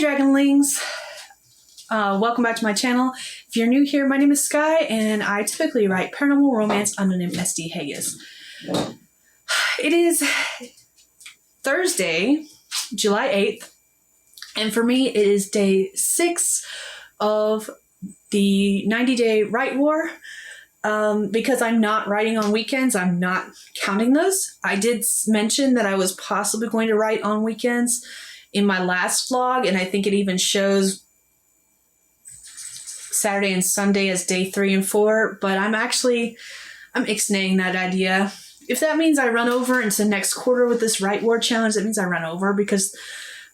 Dragonlings. Welcome back to my channel. If you're new here, my name is Skye, and I typically write paranormal romance under the name SD Hegyes. It is Thursday, July 8th, and for me, it is day 6 of the 90-day write war. Because I'm not writing on weekends, I'm not counting those. I did mention that I was possibly going to write on weekends in my last vlog, and I think it even shows Saturday and Sunday as day 3 and 4, but I'm ixnaying that idea. If that means I run over into next quarter with this write war challenge, that means I run over, because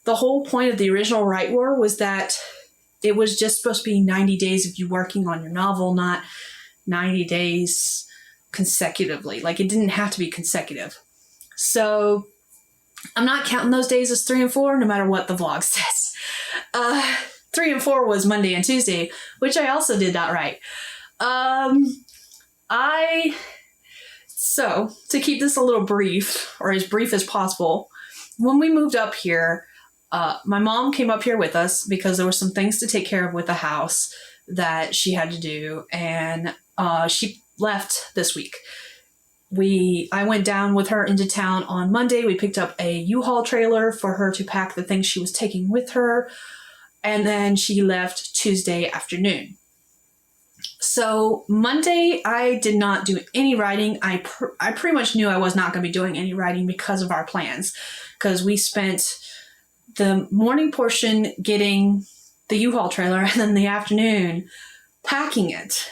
the whole point of the original write war was that it was just supposed to be 90 days of you working on your novel, not 90 days consecutively. Like, it didn't have to be consecutive. So I'm not counting those days as 3 and 4, no matter what the vlog says. 3 and 4 was Monday and Tuesday, which I also did not write. So to keep this a little brief, or as brief as possible, when we moved up here, my mom came up here with us because there were some things to take care of with the house that she had to do, and she left this week. I went down with her into town on Monday. We picked up a U-Haul trailer for her to pack the things she was taking with her, and then she left Tuesday afternoon. So Monday, I did not do any writing. I pretty much knew I was not going to be doing any writing because of our plans, because we spent the morning portion getting the U-Haul trailer and then the afternoon packing it.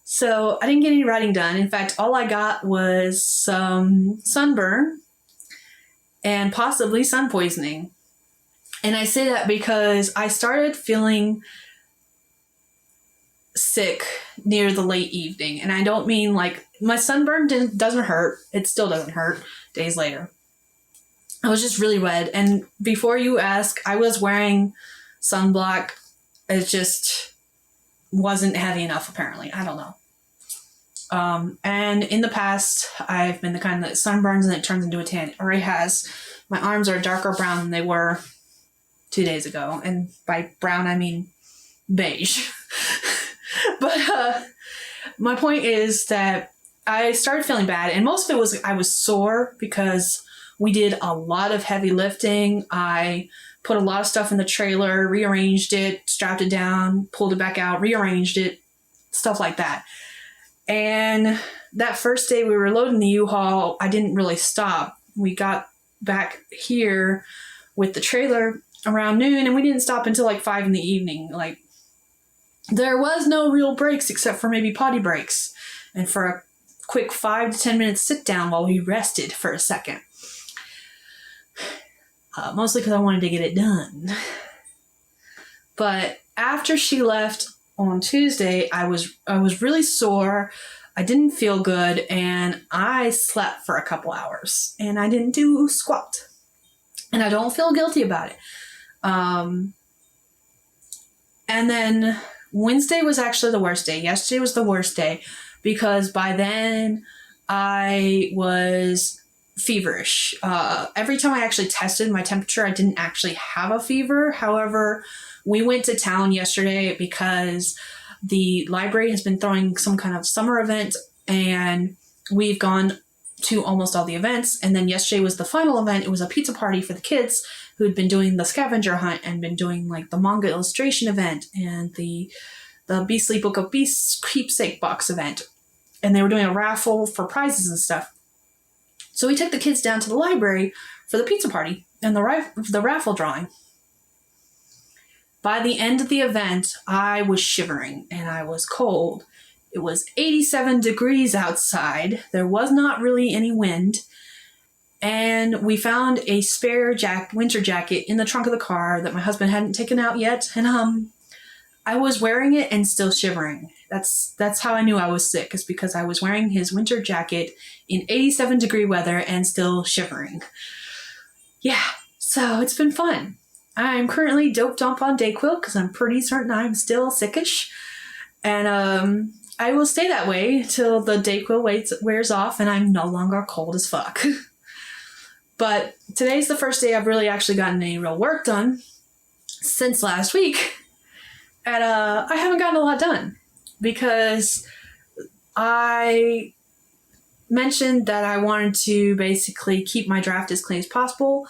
So I didn't get any writing done. In fact, all I got was some sunburn and possibly sun poisoning. And I say that because I started feeling sick near the late evening. And I don't mean like my sunburn doesn't hurt. It still doesn't hurt days later. I was just really red. And before you ask, I was wearing sunblock. It just wasn't heavy enough, apparently. I don't know. And in the past, I've been the kind that sunburns and it turns into a tan. It already has. My arms are darker brown than they were 2 days ago. And by brown, I mean beige. But my point is that I started feeling bad. And most of it was I was sore because we did a lot of heavy lifting. I put a lot of stuff in the trailer, rearranged it, strapped it down, pulled it back out, rearranged it, stuff like that. And that first day we were loading the U-Haul, I didn't really stop. We got back here with the trailer around noon, and we didn't stop until like 5 in the evening. Like, there was no real breaks except for maybe potty breaks and for a quick 5 to 10 minutes sit down while we rested for a second. Mostly because I wanted to get it done. But after she left on Tuesday, I was really sore. I didn't feel good, and I slept for a couple hours, and I didn't do squat. And I don't feel guilty about it. And then Wednesday was actually the worst day. Yesterday was the worst day because by then I was feverish. Every time I actually tested my temperature, I didn't actually have a fever. However, we went to town yesterday because the library has been throwing some kind of summer event, and we've gone to almost all the events. And then yesterday was the final event. It was a pizza party for the kids who'd been doing the scavenger hunt and been doing like the manga illustration event and the Beastly Book of Beasts keepsake box event. And they were doing a raffle for prizes and stuff. So we took the kids down to the library for the pizza party and the raffle drawing. By the end of the event, I was shivering and I was cold. It was 87 degrees outside. There was not really any wind. And we found a spare winter jacket in the trunk of the car that my husband hadn't taken out yet. And I was wearing it and still shivering. That's how I knew I was sick, is because I was wearing his winter jacket in 87 degree weather and still shivering. Yeah, so it's been fun. I'm currently doped up on Dayquil because I'm pretty certain I'm still sickish. And I will stay that way till the Dayquil wears off and I'm no longer cold as fuck. But today's the first day I've really actually gotten any real work done since last week. And I haven't gotten a lot done because I mentioned that I wanted to basically keep my draft as clean as possible.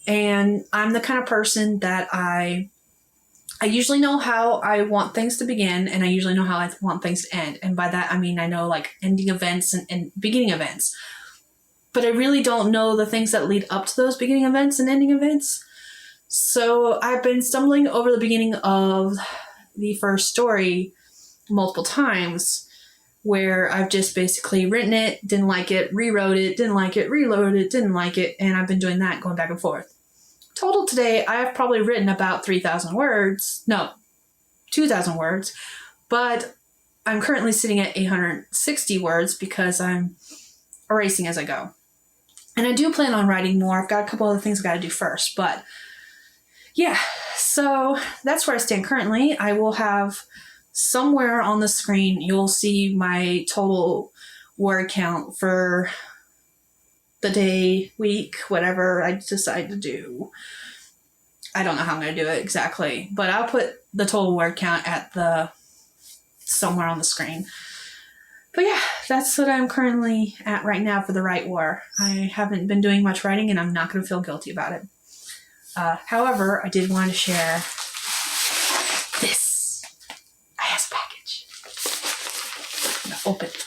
And I'm the kind of person that I usually know how I want things to begin, and I usually know how I want things to end. And by that, I mean, I know like ending events and beginning events. But I really don't know the things that lead up to those beginning events and ending events. So I've been stumbling over the beginning of the first story multiple times, where I've just basically written it, didn't like it, rewrote it, didn't like it, reloaded it, didn't like it, and I've been doing that, going back and forth. Total today, I have probably written about 3,000 words. No, 2,000 words. But I'm currently sitting at 860 words because I'm erasing as I go. And I do plan on writing more. I've got a couple other things I've got to do first. But yeah, so that's where I stand currently. I will have somewhere on the screen, you'll see my total word count for the day, week, whatever I decide to do. I don't know how I'm going to do it exactly, but I'll put the total word count at somewhere on the screen. But yeah, that's what I'm currently at right now for the Right War. I haven't been doing much writing, and I'm not going to feel guilty about it. However, I did want to share this. I have a package. I'm going to open it.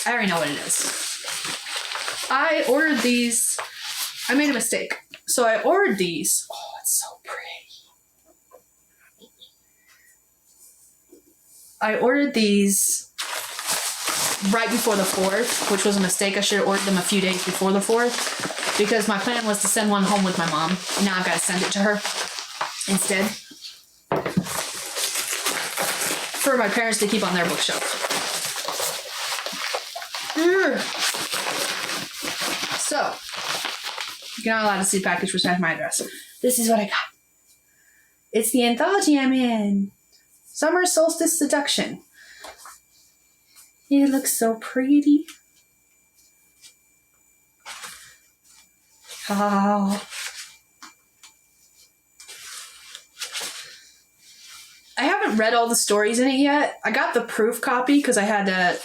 I already know what it is. I ordered these. I made a mistake. So I ordered these. Oh, it's so pretty. I ordered these right before the 4th, which was a mistake. I should have ordered them a few days before the 4th because my plan was to send one home with my mom. Now I've got to send it to her instead for my parents to keep on their bookshelf. So, you're not allowed to see the package which has my address. This is what I got. It's the anthology I'm in. Summer Solstice Seduction. It looks so pretty. Oh. I haven't read all the stories in it yet. I got the proof copy because I had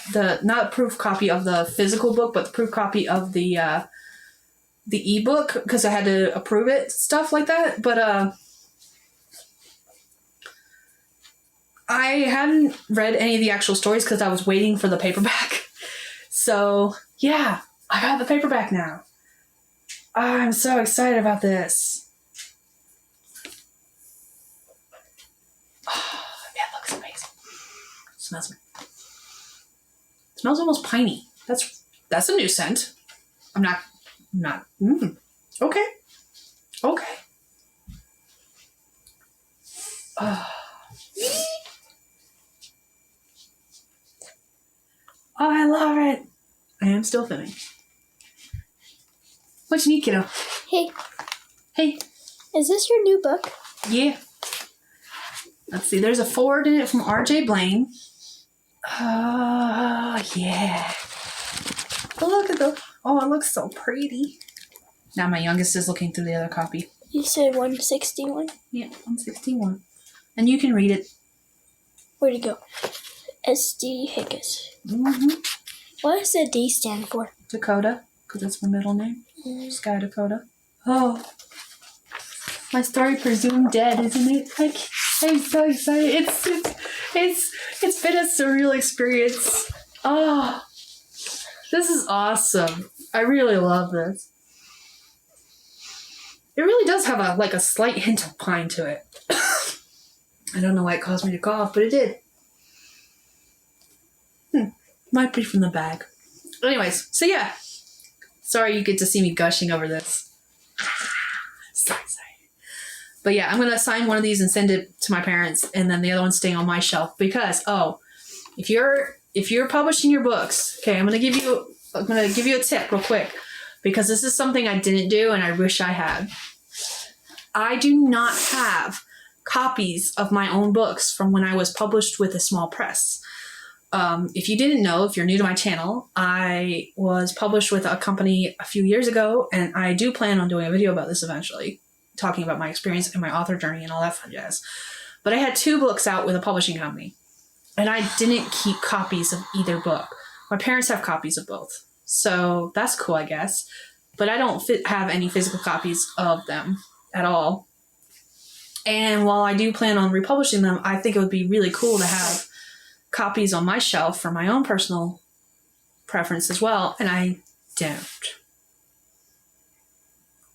not proof copy of the physical book, but the proof copy of the ebook because I had to approve it, stuff like that. But I hadn't read any of the actual stories because I was waiting for the paperback. So yeah, I got the paperback now. I'm so excited about this. Oh, it looks amazing. It smells almost piney. That's a new scent. I'm not. Okay. Oh, I love it. I am still filming. What you need, kiddo? Hey. Is this your new book? Yeah. Let's see. There's a foreword in it from R.J. Blaine. Oh, yeah. Look at oh, it looks so pretty. Now my youngest is looking through the other copy. You said 161? Yeah, 161. And you can read it. Where'd it go? S.D. Hegyes. Mm-hmm. What does the D stand for? Dakota, because that's my middle name. Skye Dakota. Oh. My story presumed dead, isn't it? I'm so excited. It's been a surreal experience. Oh. This is awesome. I really love this. It really does have a slight hint of pine to it. I don't know why it caused me to cough, but it did. Might be from the bag. Anyways, so yeah. Sorry you get to see me gushing over this. So excited. But yeah, I'm going to sign one of these and send it to my parents, and then the other one's staying on my shelf because, if you're publishing your books, okay, I'm going to give you a tip real quick because this is something I didn't do and I wish I had. I do not have copies of my own books from when I was published with a small press. If you didn't know, if you're new to my channel, I was published with a company a few years ago, and I do plan on doing a video about this eventually, talking about my experience and my author journey and all that fun jazz. But I had 2 books out with a publishing company, and I didn't keep copies of either book. My parents have copies of both, so that's cool, I guess. But I don't have any physical copies of them at all. And while I do plan on republishing them, I think it would be really cool to have copies on my shelf for my own personal preference as well, and I don't.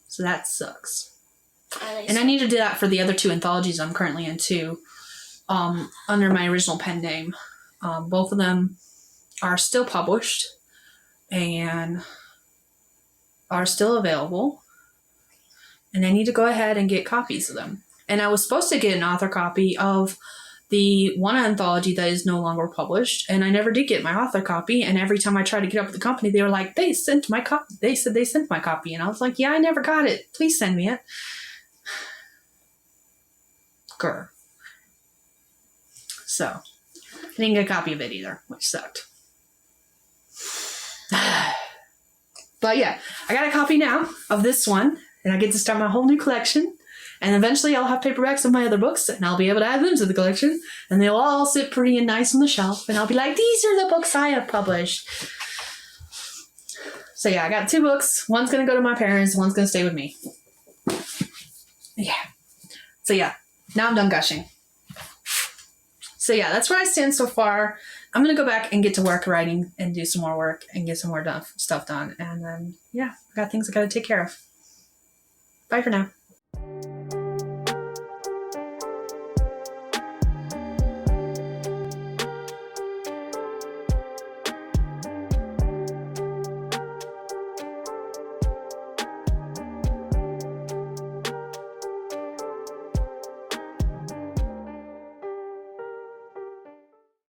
So that sucks. And I need to do that for the other 2 anthologies I'm currently in too, under my original pen name. Both of them are still published and are still available, and I need to go ahead and get copies of them. And I was supposed to get an author copy of the one anthology that is no longer published, and I never did get my author copy. And every time I tried to get up with the company, they were like, they said they sent my copy. And I was like, yeah, I never got it. Please send me it. Grr. So I didn't get a copy of it either, which sucked. But yeah, I got a copy now of this one, and I get to start my whole new collection. And eventually I'll have paperbacks of my other books, and I'll be able to add them to the collection. And they'll all sit pretty and nice on the shelf. And I'll be like, these are the books I have published. So yeah, I got 2 books. One's going to go to my parents. One's going to stay with me. Yeah. So yeah, now I'm done gushing. So yeah, that's where I stand so far. I'm going to go back and get to work writing and do some more work and get some more stuff done. And then, yeah, I got things I got to take care of. Bye for now.